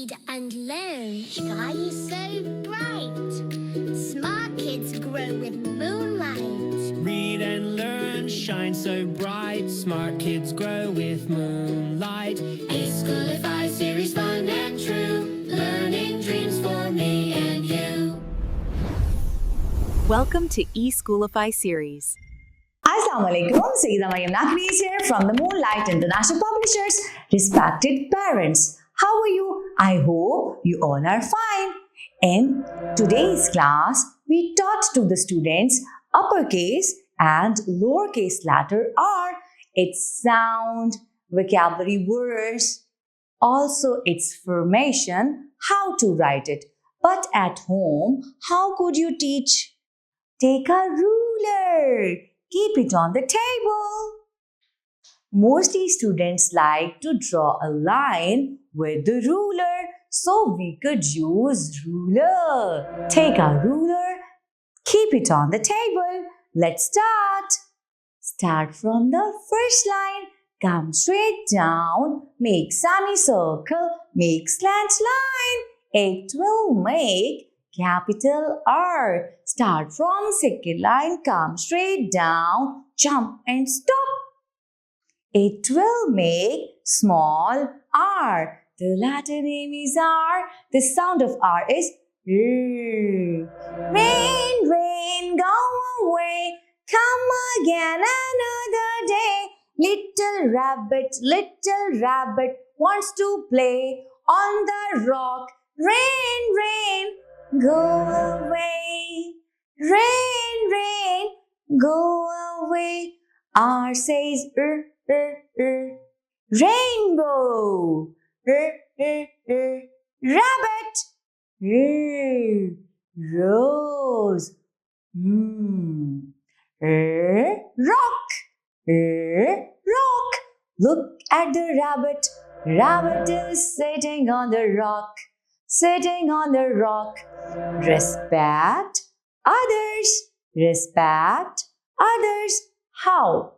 read and learn. Sky is so bright. Smart kids grow with moonlight. Read and learn, shine so bright. Smart kids grow with moonlight. eSchoolify series, fun and true. Learning dreams for me and you. Welcome to eSchoolify series. Assalamualaikum, Sayyida Maryam Naqvi is here from the Moonlight International Publishers. Respected parents, how are you? I hope you all are fine. In today's class, we taught to the students uppercase and lowercase letter R, its sound, vocabulary words, also its formation, how to write it. But at home, how could you teach? Take a ruler. Keep it on the table. Mostly students like to draw a line with the ruler, so we could use ruler. Take a ruler, keep it on the table. Let's start. Start from the first line. Come straight down. Make semicircle. Make slant line. It will make capital R. Start from second line, come straight down, jump and stop. It will make small r. The letter name is R. The sound of R is R. Rain, rain, go away. Come again another day. Little rabbit wants to play on the rock. Rain, rain, go away. Rain, rain, go away. R says rainbow. Rabbit. Rose. Rock. Rock. Look at the rabbit. Rabbit is sitting on the rock. Sitting on the rock. Respect others. Respect others. How?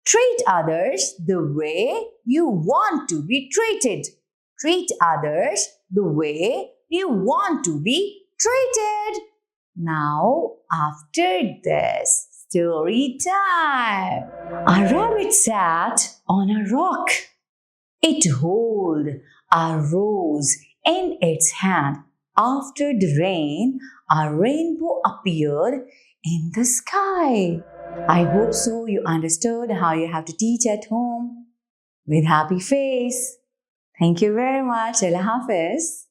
Treat others the way you want to be treated. Treat others the way you want to be treated. Now, after this, story time. A rabbit sat on a rock. It held a rose in its hand. After the rain, a rainbow appeared in the sky. I hope so you understood how you have to teach at home with happy face. Thank you very much. Allah Hafiz.